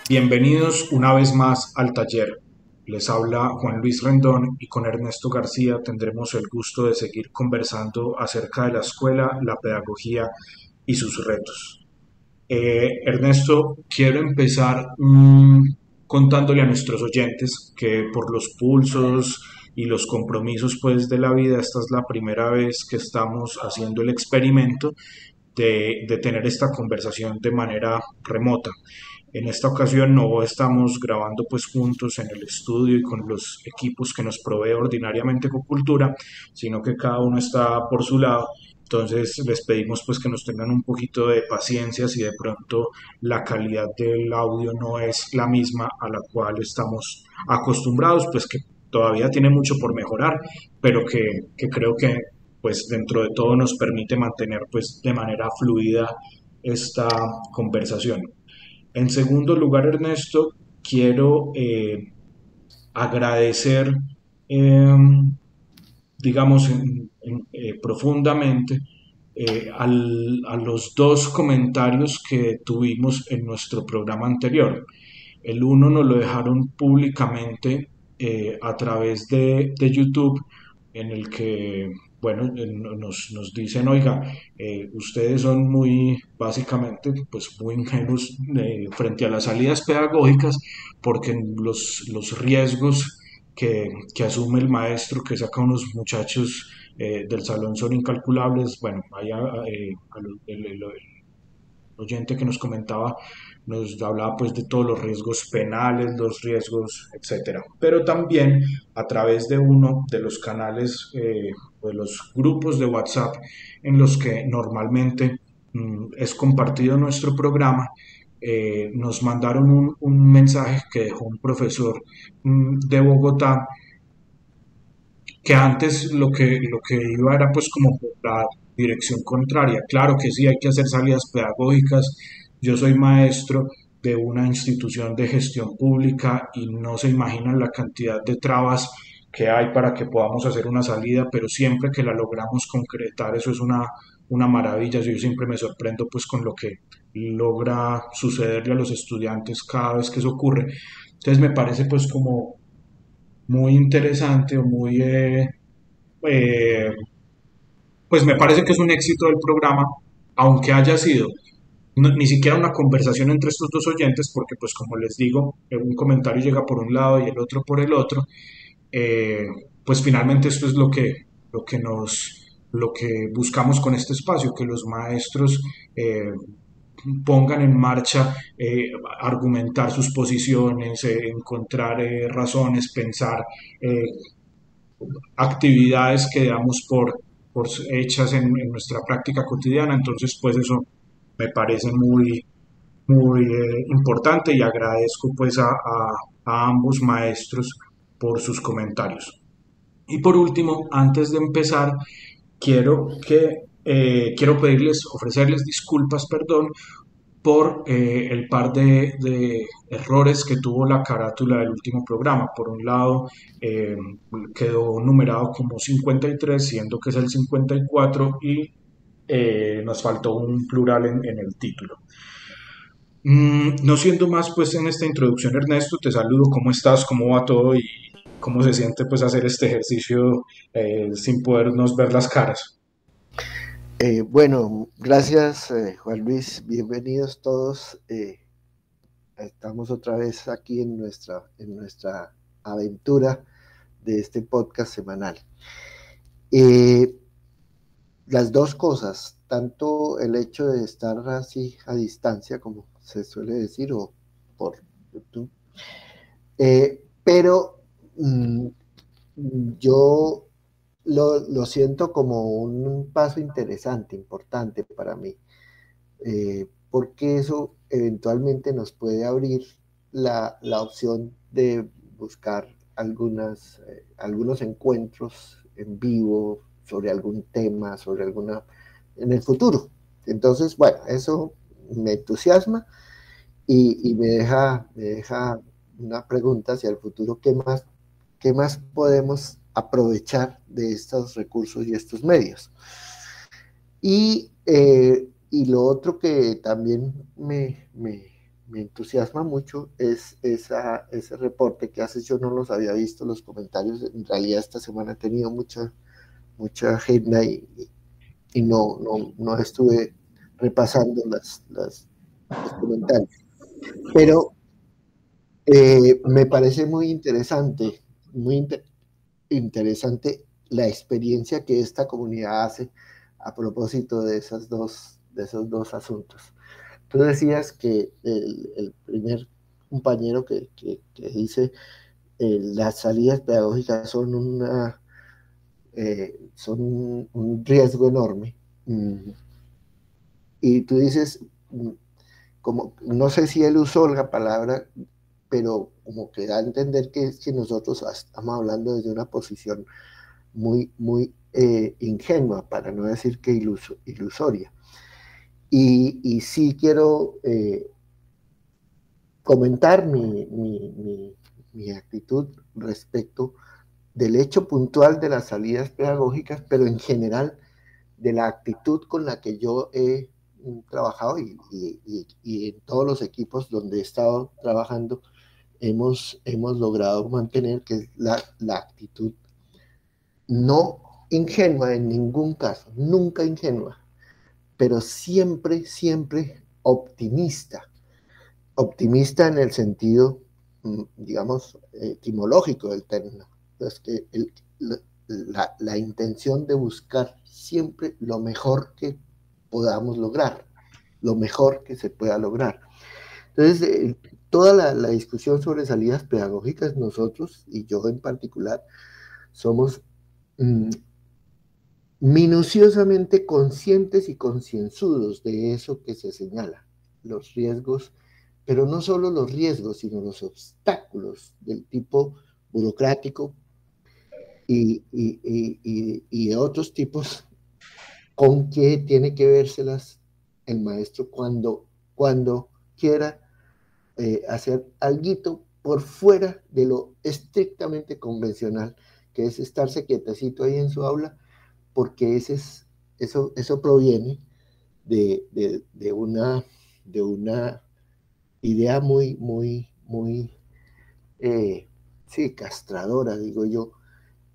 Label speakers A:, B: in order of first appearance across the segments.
A: Bienvenidos una vez más al taller. Les habla Juan Luis Rendón y con Ernesto García tendremos el gusto de seguir conversando acerca de la escuela, la pedagogía y sus retos. Ernesto, quiero empezar contándole a nuestros oyentes que por los pulsos y los compromisos pues de la vida, esta es la primera vez que estamos haciendo el experimento de tener esta conversación de manera remota. En esta ocasión no estamos grabando pues juntos en el estudio y con los equipos que nos provee ordinariamente Cocultura, sino que cada uno está por su lado. Entonces les pedimos pues que nos tengan un poquito de paciencia si de pronto la calidad del audio no es la misma a la cual estamos acostumbrados, pues que todavía tiene mucho por mejorar, pero que creo que pues dentro de todo nos permite mantener pues de manera fluida esta conversación. En segundo lugar, Ernesto, quiero agradecer, eh, digamos, profundamente a los dos comentarios que tuvimos en nuestro programa anterior. El uno nos lo dejaron públicamente a través de YouTube, en el que, bueno, nos dicen, oiga, ustedes son muy, básicamente, pues muy ingenuos frente a las salidas pedagógicas, porque los riesgos que asume el maestro que saca a unos muchachos del salón son incalculables. Bueno, allá el oyente que nos comentaba nos hablaba pues de todos los riesgos penales, los riesgos, etcétera. Pero también a través de uno de los canales de los grupos de WhatsApp en los que normalmente es compartido nuestro programa, nos mandaron un mensaje que dejó un profesor de Bogotá que antes lo que iba era pues como por la dirección contraria. Claro que sí, hay que hacer salidas pedagógicas. Yo soy maestro de una institución de gestión pública y no se imaginan la cantidad de trabas que hay para que podamos hacer una salida, pero siempre que la logramos concretar, eso es una maravilla. Yo siempre me sorprendo pues con lo que logra sucederle a los estudiantes cada vez que eso ocurre. Entonces me parece pues como muy interesante o muy eh, pues me parece que es un éxito del programa, aunque haya sido ni siquiera una conversación entre estos dos oyentes, porque pues como les digo, un comentario llega por un lado y el otro por el otro, eh, pues finalmente esto es lo que buscamos con este espacio, que los maestros pongan en marcha, argumentar sus posiciones, encontrar razones, pensar eh, actividades que damos por hechas en nuestra práctica cotidiana. Entonces, pues eso me parece muy importante y agradezco pues a ambos maestros por sus comentarios. Y por último, antes de empezar, quiero pedirles, ofrecerles disculpas, perdón, por el par de errores que tuvo la carátula del último programa. Por un lado, eh, quedó numerado como 53, siendo que es el 54, y nos faltó un plural en el título. No siendo más, pues en esta introducción, Ernesto, te saludo, ¿cómo estás? ¿Cómo va todo? Y cómo se siente pues hacer este ejercicio sin podernos ver las caras.
B: Bueno, gracias Juan Luis, bienvenidos todos. Estamos otra vez aquí en nuestra aventura de este podcast semanal. Eh, las dos cosas, tanto el hecho de estar así a distancia, como se suele decir, o por YouTube, pero yo lo siento como un paso interesante, importante para mí, porque eso eventualmente nos puede abrir la opción de buscar algunos encuentros en vivo sobre algún tema, sobre alguna, en el futuro. Entonces, bueno, eso me entusiasma y me deja una pregunta hacia el futuro: ¿qué más podemos aprovechar de estos recursos y estos medios? Y lo otro que también me entusiasma mucho es ese reporte que haces. Yo no los había visto, los comentarios. En realidad esta semana he tenido mucha agenda y no estuve repasando los comentarios. Pero me parece muy interesante la experiencia que esta comunidad hace a propósito de esos dos asuntos. Tú decías que el primer compañero que dice las salidas pedagógicas son un riesgo enorme. Y tú dices, como, no sé si él usó la palabra, pero como que da a entender que es que nosotros estamos hablando desde una posición muy ingenua, para no decir que ilusoria. Y sí quiero comentar mi actitud respecto del hecho puntual de las salidas pedagógicas, pero en general de la actitud con la que yo he trabajado y en todos los equipos donde he estado trabajando hemos logrado mantener, que es la actitud no ingenua en ningún caso, nunca ingenua, pero siempre optimista. Optimista en el sentido, digamos, etimológico del término. Es que la intención de buscar siempre lo mejor que podamos lograr, lo mejor que se pueda lograr. Entonces, toda la discusión sobre salidas pedagógicas, nosotros, y yo en particular, somos minuciosamente conscientes y concienzudos de eso que se señala, los riesgos, pero no solo los riesgos, sino los obstáculos del tipo burocrático y de otros tipos con que tiene que vérselas el maestro cuando quiera hacer algo por fuera de lo estrictamente convencional, que es estarse quietecito ahí en su aula, porque eso proviene de una idea muy sí, castradora, digo yo,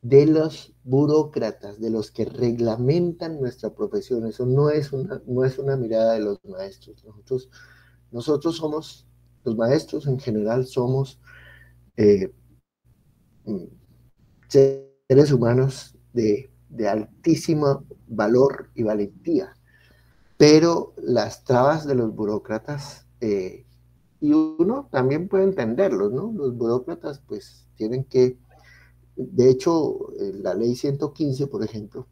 B: de los burócratas, de los que reglamentan nuestra profesión. Eso no es una mirada de los maestros. Nosotros somos, los maestros en general somos eh, seres humanos de altísimo valor y valentía, pero las trabas de los burócratas, y uno también puede entenderlos, ¿no? Los burócratas pues tienen que, de hecho, la ley 115, por ejemplo,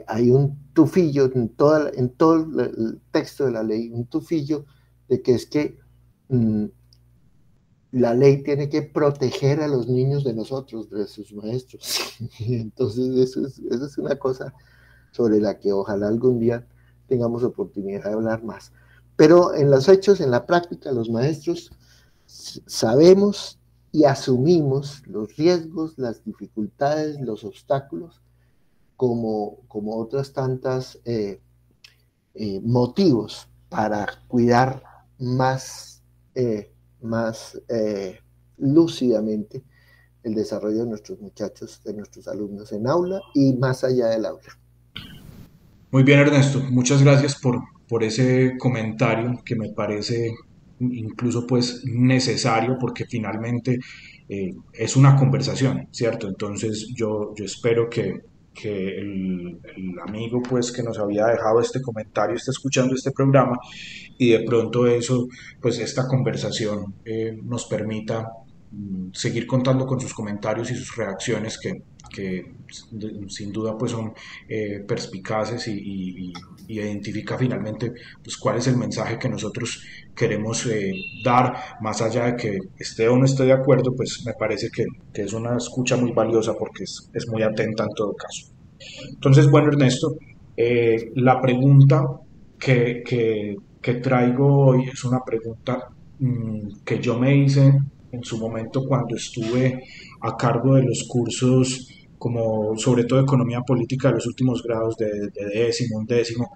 B: hay un tufillo en todo el texto de la ley, un tufillo de que es que la ley tiene que proteger a los niños de nosotros, de sus maestros. Entonces, eso es una cosa sobre la que ojalá algún día tengamos oportunidad de hablar más. Pero en los hechos, en la práctica, los maestros sabemos y asumimos los riesgos, las dificultades, los obstáculos, como otras tantas motivos para cuidar más lúcidamente el desarrollo de nuestros muchachos, de nuestros alumnos en aula y más allá del aula.
A: Muy bien, Ernesto, muchas gracias por ese comentario que me parece incluso pues necesario porque finalmente es una conversación, ¿cierto? Entonces yo espero que el amigo pues que nos había dejado este comentario esté escuchando este programa y de pronto eso, pues esta conversación nos permita seguir contando con sus comentarios y sus reacciones que sin duda pues son perspicaces y identifica finalmente pues cuál es el mensaje que nosotros queremos dar, más allá de que esté o no esté de acuerdo, pues me parece que es una escucha muy valiosa porque es muy atenta en todo caso. Entonces, bueno, Ernesto, la pregunta que traigo hoy es una pregunta que yo me hice en su momento cuando estuve a cargo de los cursos como sobre todo economía política de los últimos grados de décimo, undécimo,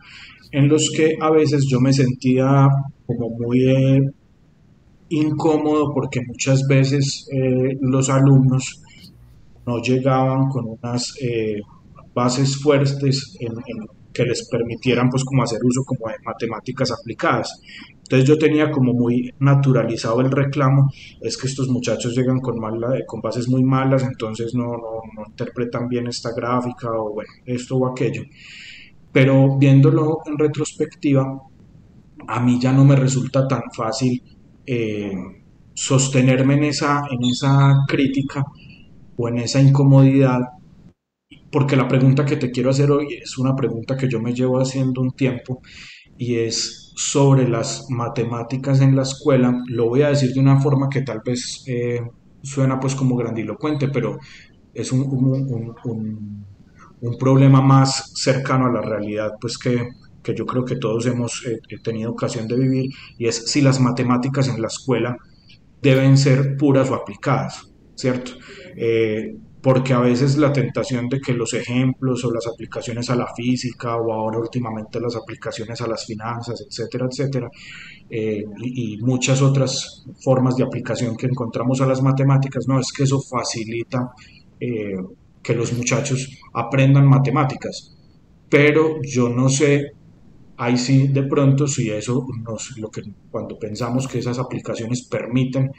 A: en los que a veces yo me sentía como muy incómodo porque muchas veces los alumnos no llegaban con unas bases fuertes que les permitieran pues como hacer uso como de matemáticas aplicadas. Entonces yo tenía como muy naturalizado el reclamo, es que estos muchachos llegan con bases muy malas, entonces no interpretan bien esta gráfica o bueno, esto o aquello. Pero viéndolo en retrospectiva, a mí ya no me resulta tan fácil eh, sostenerme en esa crítica o en esa incomodidad, porque la pregunta que te quiero hacer hoy es una pregunta que yo me llevo haciendo un tiempo y es sobre las matemáticas en la escuela. Lo voy a decir de una forma que tal vez suena pues como grandilocuente, pero es un problema más cercano a la realidad pues que yo creo que todos hemos tenido ocasión de vivir, y es si las matemáticas en la escuela deben ser puras o aplicadas, ¿cierto? Porque a veces la tentación de que los ejemplos o las aplicaciones a la física o ahora últimamente las aplicaciones a las finanzas, etcétera, etcétera, y muchas otras formas de aplicación que encontramos a las matemáticas, no, es que eso facilita eh, que los muchachos aprendan matemáticas, pero yo no sé. Ahí sí, de pronto, si eso lo que cuando pensamos que esas aplicaciones permiten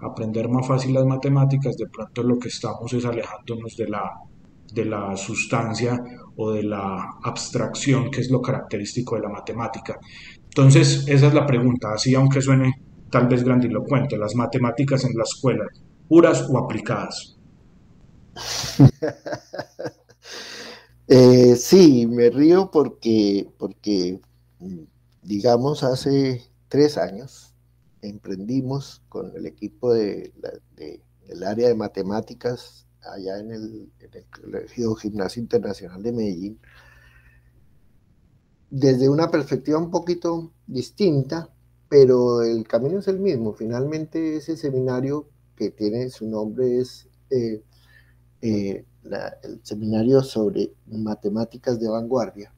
A: aprender más fácil las matemáticas, de pronto lo que estamos es alejándonos de la sustancia o de la abstracción que es lo característico de la matemática. Entonces, esa es la pregunta, así aunque suene tal vez grandilocuente, las matemáticas en la escuela, puras o aplicadas.
B: Sí, me río porque, digamos, hace 3 años emprendimos con el equipo del área de matemáticas allá en el Colegio Gimnasio Internacional de Medellín, desde una perspectiva un poquito distinta, pero el camino es el mismo. Finalmente, ese seminario que tiene su nombre es el seminario sobre matemáticas de vanguardia.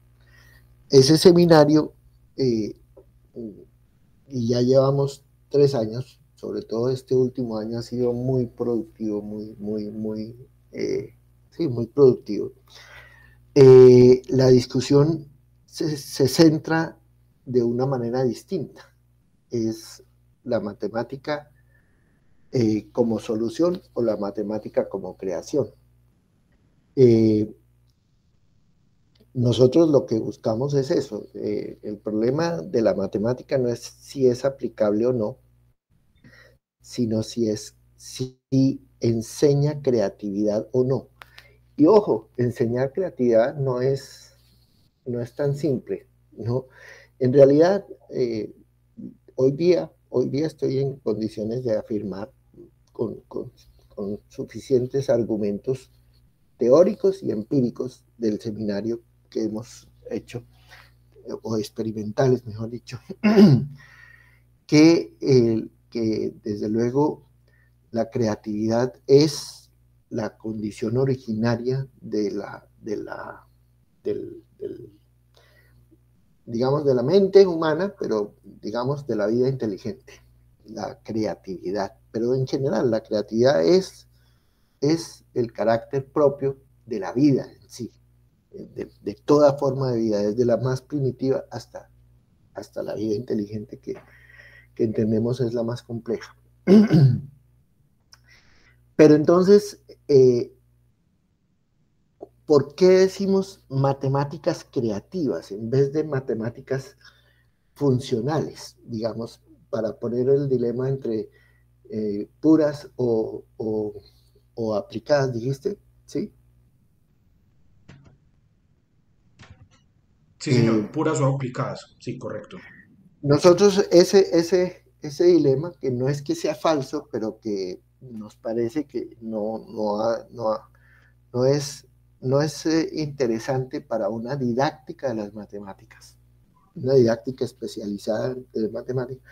B: Ese seminario, eh, y ya llevamos 3 años, sobre todo este último año ha sido muy productivo, sí, muy productivo. La discusión se centra de una manera distinta. Es la matemática como solución o la matemática como creación. Eh, Nosotros lo que buscamos es eso. El problema de la matemática no es si es aplicable o no, sino si enseña creatividad o no. Y ojo, enseñar creatividad no es tan simple, ¿no? En realidad, hoy día estoy en condiciones de afirmar con suficientes argumentos teóricos y empíricos del seminario que hemos hecho, o experimentales, mejor dicho, que desde luego la creatividad es la condición originaria digamos, de la mente humana, pero digamos de la vida inteligente, la creatividad. Pero en general, la creatividad es el carácter propio de la vida en sí, de toda forma de vida, desde la más primitiva hasta la vida inteligente que entendemos es la más compleja. Pero entonces, ¿por qué decimos matemáticas creativas en vez de matemáticas funcionales? Digamos, para poner el dilema entre puras o aplicadas, dijiste, ¿sí?
A: Sí,
B: Eh,
A: señor, puras o aplicadas, sí, correcto.
B: Nosotros ese dilema, que no es que sea falso, pero que nos parece que no es interesante para una didáctica de las matemáticas, una didáctica especializada de matemáticas.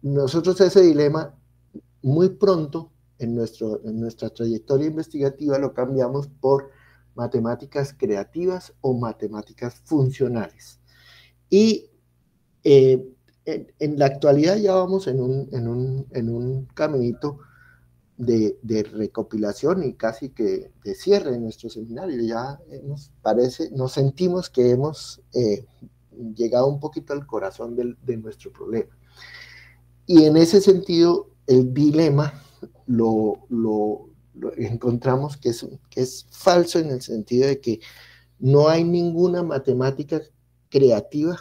B: Nosotros ese dilema muy pronto en nuestra trayectoria investigativa lo cambiamos por matemáticas creativas o matemáticas funcionales. Y en la actualidad ya vamos en un caminito de recopilación y casi que de cierre de nuestro seminario. Ya nos sentimos que hemos llegado un poquito al corazón de nuestro problema. Y en ese sentido, el dilema lo encontramos que es falso en el sentido de que no hay ninguna matemática creativa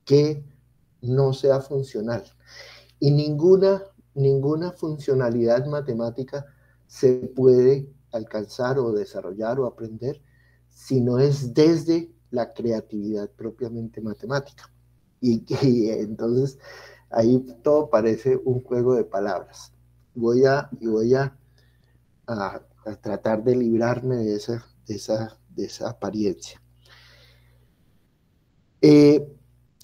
B: que no sea funcional. Y ninguna funcionalidad matemática se puede alcanzar o desarrollar o aprender si no es desde la creatividad propiamente matemática. Y entonces ahí todo parece un juego de palabras. Voy a tratar de librarme de esa apariencia.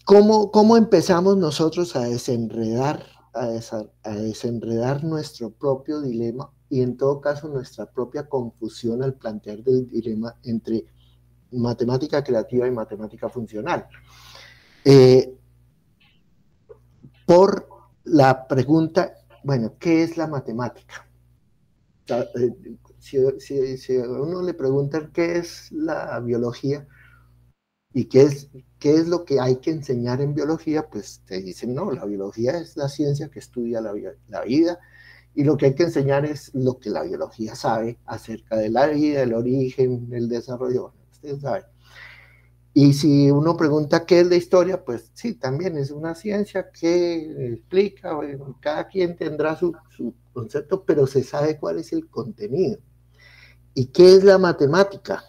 B: ¿Cómo empezamos nosotros a desenredar nuestro propio dilema y en todo caso nuestra propia confusión al plantear del dilema entre matemática creativa y matemática funcional? Por la pregunta, bueno, ¿qué es la matemática? Si a uno le preguntan qué es la biología y qué es lo que hay que enseñar en biología, pues te dicen, no, la biología es la ciencia que estudia la vida y lo que hay que enseñar es lo que la biología sabe acerca de la vida, el origen, el desarrollo, bueno, ustedes saben. Y si uno pregunta qué es la historia, pues sí, también es una ciencia que explica, bueno, cada quien tendrá su concepto, pero se sabe cuál es el contenido. ¿Y qué es la matemática?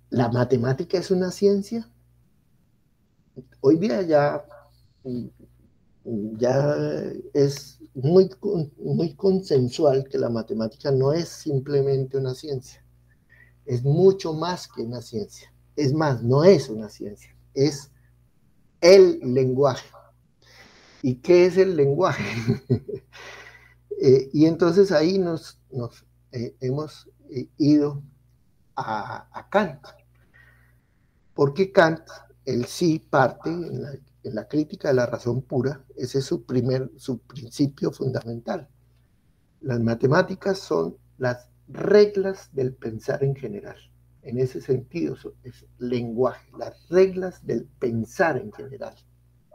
B: ¿La matemática es una ciencia? Hoy día ya es muy consensual que la matemática no es simplemente una ciencia, es mucho más que una ciencia. Es más, no es una ciencia, es el lenguaje. ¿Y qué es el lenguaje? Y entonces ahí hemos ido a Kant, porque Kant, él sí parte en la crítica de la razón pura, ese es su principio fundamental. Las matemáticas son las reglas del pensar en general. En ese sentido es lenguaje, las reglas del pensar en general,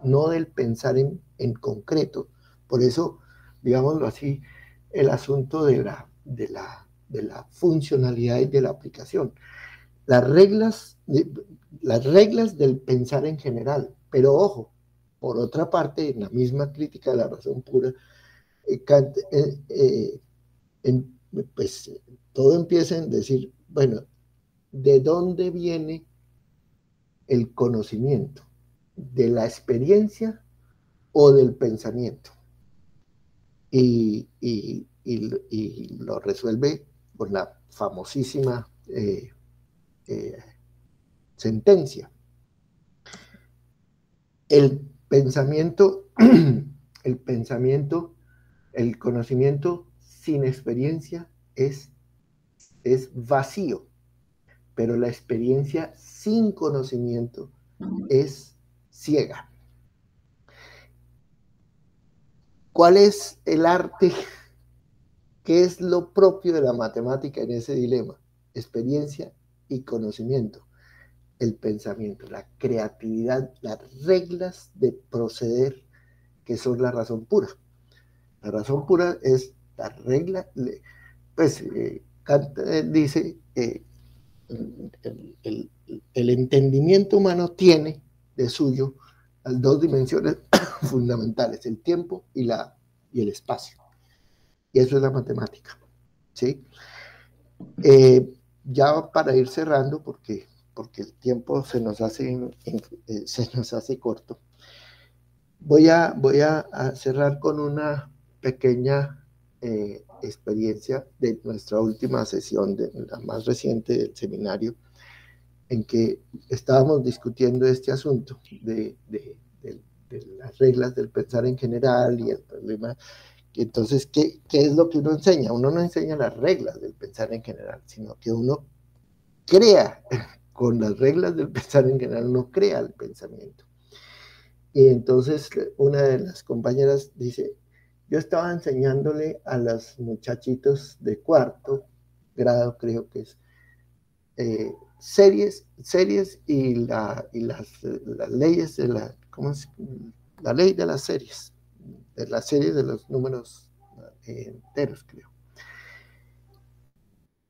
B: no del pensar en concreto. Por eso, digámoslo así, el asunto de la funcionalidad y de la aplicación. Las reglas, las reglas del pensar en general. Pero ojo, por otra parte, en la misma crítica de la razón pura, Kant, en, pues todo empieza en decir, bueno, ¿de dónde viene el conocimiento? ¿De la experiencia o del pensamiento? Y lo resuelve con la famosísima sentencia. El pensamiento, el pensamiento, el conocimiento sin experiencia es vacío, pero la experiencia sin conocimiento es ciega. ¿Cuál es el arte? ¿Qué es lo propio de la matemática en ese dilema? Experiencia y conocimiento. El pensamiento, la creatividad, las reglas de proceder que son la razón pura. La razón pura es la regla, pues Kant dice, el entendimiento humano tiene de suyo las dos dimensiones fundamentales, el tiempo y el espacio. Y eso es la matemática. ¿Sí? Ya para ir cerrando, porque el tiempo se nos hace corto, voy a cerrar con una pequeña experiencia de nuestra última sesión, de la más reciente del seminario, en que estábamos discutiendo este asunto de las reglas del pensar en general y el problema. Entonces, ¿qué es lo que uno enseña? Uno no enseña las reglas del pensar en general, sino que uno crea con las reglas del pensar en general no crea el pensamiento. Y entonces una de las compañeras dice, yo estaba enseñándole a los muchachitos de cuarto grado, creo que es, series las leyes de ¿cómo es? La ley de las series de los números enteros, creo.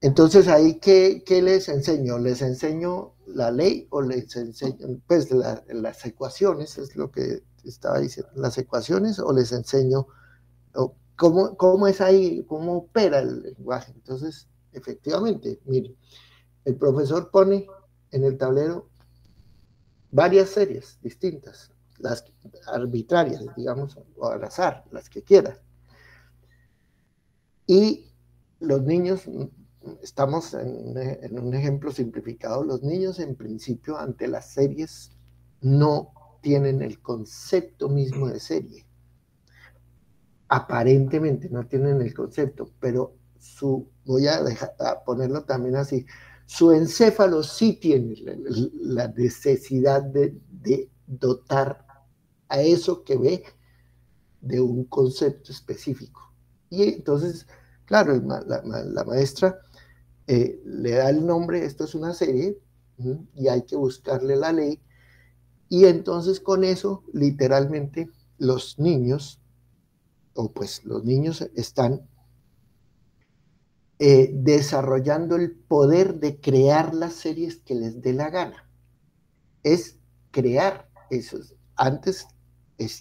B: Entonces ahí, ¿qué les enseño? ¿Les enseño la ley o les enseño, pues las ecuaciones, es lo que estaba diciendo, las ecuaciones, o les enseño cómo es ahí, cómo opera el lenguaje? Entonces, efectivamente, mire, el profesor pone en el tablero varias series distintas, las arbitrarias, digamos, o al azar, las que quiera. Y los niños, estamos en un ejemplo simplificado, los niños en principio ante las series no tienen el concepto mismo de serie. Aparentemente no tienen el concepto, pero voy a ponerlo también así, su encéfalo sí tiene la necesidad de dotar a eso que ve de un concepto específico. Y entonces, claro, la maestra le da el nombre, esto es una serie, y hay que buscarle la ley, y entonces con eso, literalmente, los niños están desarrollando el poder de crear las series que les dé la gana. Es crear esos. Antes,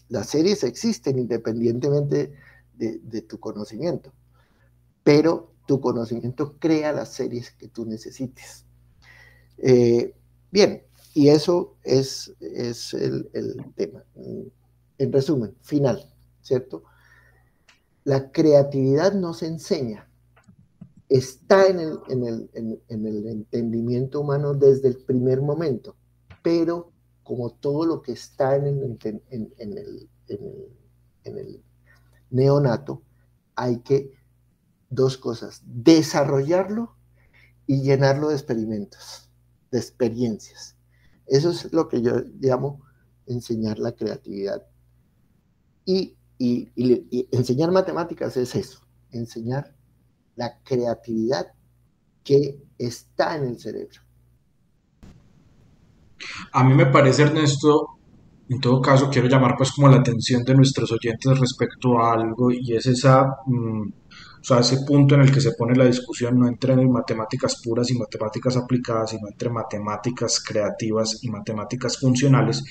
B: las series existen independientemente de tu conocimiento, pero tu conocimiento crea las series que tú necesites. Bien, y eso es el tema. En resumen, final, ¿cierto? La creatividad no se enseña, está en el entendimiento humano desde el primer momento, pero como todo lo que está en el neonato, hay que, dos cosas, desarrollarlo y llenarlo de experimentos, de experiencias. Eso es lo que yo llamo enseñar la creatividad. Y enseñar matemáticas es eso, enseñar la creatividad que está en el cerebro.
A: A mí me parece, Ernesto, en todo caso, quiero llamar pues como la atención de nuestros oyentes respecto a algo y es o sea, ese punto en el que se pone la discusión no entre matemáticas puras y matemáticas aplicadas, sino entre matemáticas creativas y matemáticas funcionales,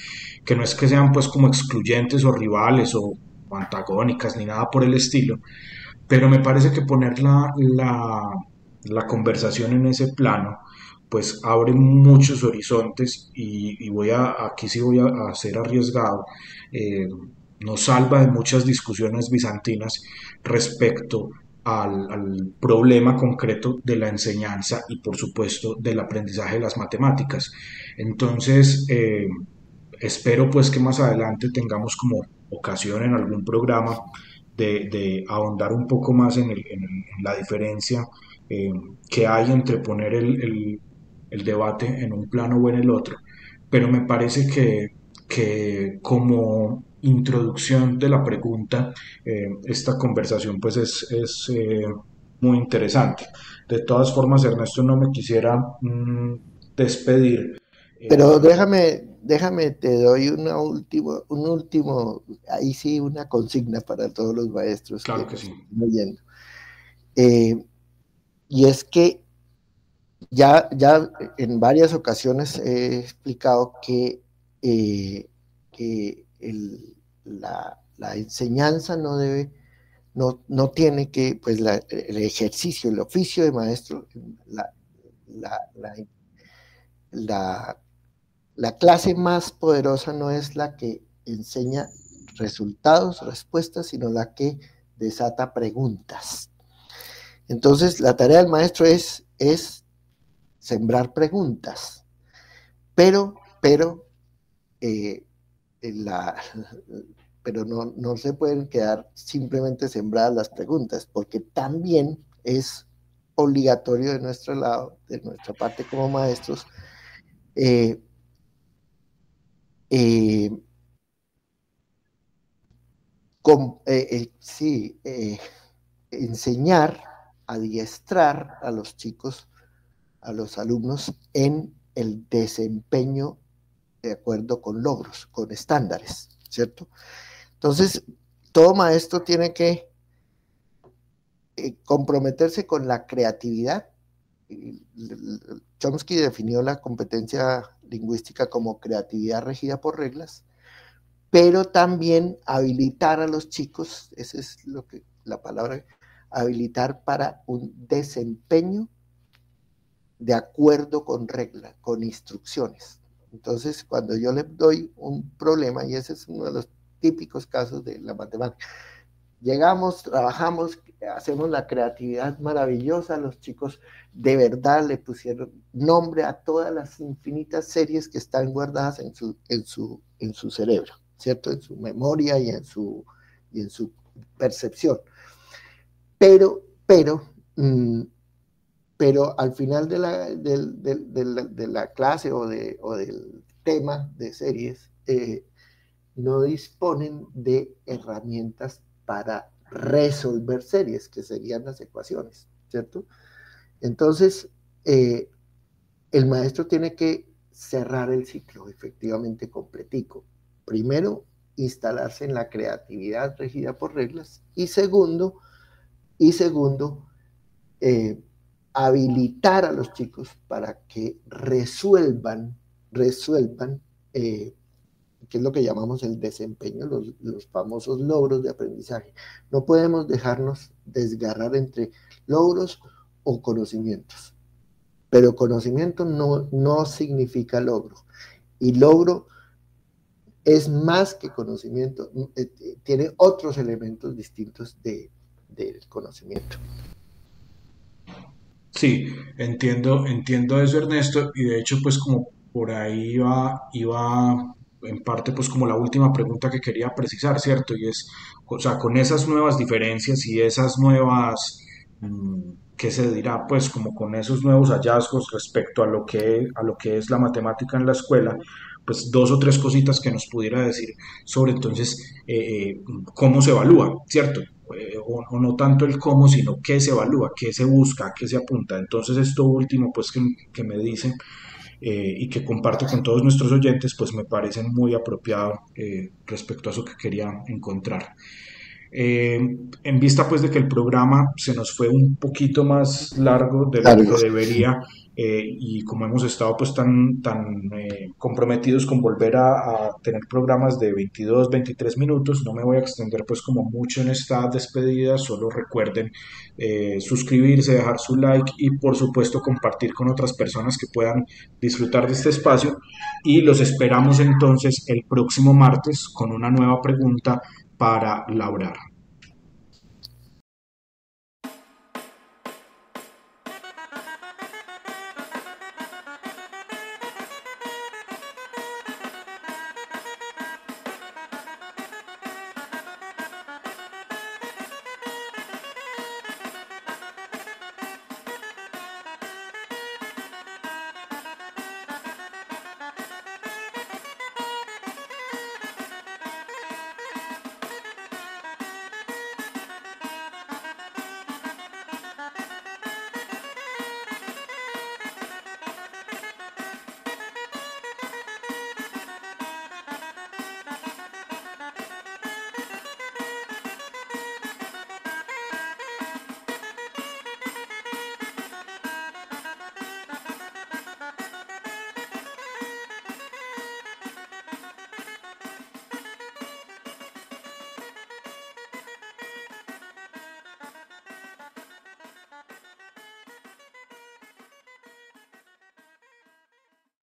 A: que no es que sean pues como excluyentes o rivales o antagónicas ni nada por el estilo, pero me parece que poner la conversación en ese plano pues abre muchos horizontes y aquí sí voy a ser arriesgado, eh, nos salva de muchas discusiones bizantinas respecto al problema concreto de la enseñanza y por supuesto del aprendizaje de las matemáticas. Entonces, espero pues que más adelante tengamos como ocasión en algún programa de ahondar un poco más en la diferencia que hay entre poner el debate en un plano o en el otro, pero me parece que como introducción de la pregunta, esta conversación pues es muy interesante. De todas formas, Ernesto, no me quisiera despedir.
B: Pero déjame, te doy un último, ahí sí, una consigna para todos los maestros que
A: Claro que
B: nos
A: sí.
B: están oyendo. Y es que ya en varias ocasiones he explicado que la enseñanza no tiene que, pues el ejercicio, el oficio de maestro, la, la, la, la, la clase más poderosa no es la que enseña resultados, respuestas, sino la que desata preguntas. Entonces, la tarea del maestro es sembrar preguntas, pero eh, la, pero no se pueden quedar simplemente sembradas las preguntas, porque también es obligatorio de nuestro lado, de nuestra parte como maestros, Eh, eh, sí, enseñar, adiestrar a los chicos, a los alumnos en el desempeño de acuerdo con logros, con estándares, ¿cierto? Entonces, todo maestro tiene que comprometerse con la creatividad. Chomsky definió la competencia lingüística como creatividad regida por reglas, pero también habilitar a los chicos, esa es lo que la palabra, habilitar para un desempeño de acuerdo con reglas, con instrucciones. Entonces, cuando yo le doy un problema, y ese es uno de los típicos casos de la matemática, llegamos, trabajamos, hacemos la creatividad maravillosa, los chicos de verdad le pusieron nombre a todas las infinitas series que están guardadas en su cerebro, ¿cierto? En su memoria y en su percepción. Pero, pero al final de la clase o del tema de series, no disponen de herramientas para resolver series, que serían las ecuaciones, ¿cierto? Entonces, el maestro tiene que cerrar el ciclo efectivamente completico. Primero, instalarse en la creatividad regida por reglas y segundo eh, habilitar a los chicos para que resuelvan que es lo que llamamos el desempeño, los famosos logros de aprendizaje. No podemos dejarnos desgarrar entre logros o conocimientos, pero conocimiento no significa logro, y logro es más que conocimiento, tiene otros elementos distintos del conocimiento.
A: Sí, entiendo eso, Ernesto, y de hecho, pues como por ahí iba en parte, pues como la última pregunta que quería precisar, ¿cierto? Y es, o sea, con esas nuevas diferencias y esas nuevas, ¿qué se dirá? Pues como con esos nuevos hallazgos respecto a lo que es la matemática en la escuela, pues dos o tres cositas que nos pudiera decir sobre entonces cómo se evalúa, ¿cierto? O no tanto el cómo, sino qué se evalúa, qué se busca, qué se apunta. Entonces esto último pues que me dicen y que comparto con todos nuestros oyentes pues me parece muy apropiado respecto a eso que quería encontrar. Eh, en vista pues de que el programa se nos fue un poquito más largo de lo que
B: Largo.
A: debería y como hemos estado pues tan comprometidos con volver a tener programas de 22, 23 minutos, no me voy a extender pues como mucho en esta despedida, solo recuerden suscribirse, dejar su like y por supuesto compartir con otras personas que puedan disfrutar de este espacio y los esperamos entonces el próximo martes con una nueva pregunta para Laura.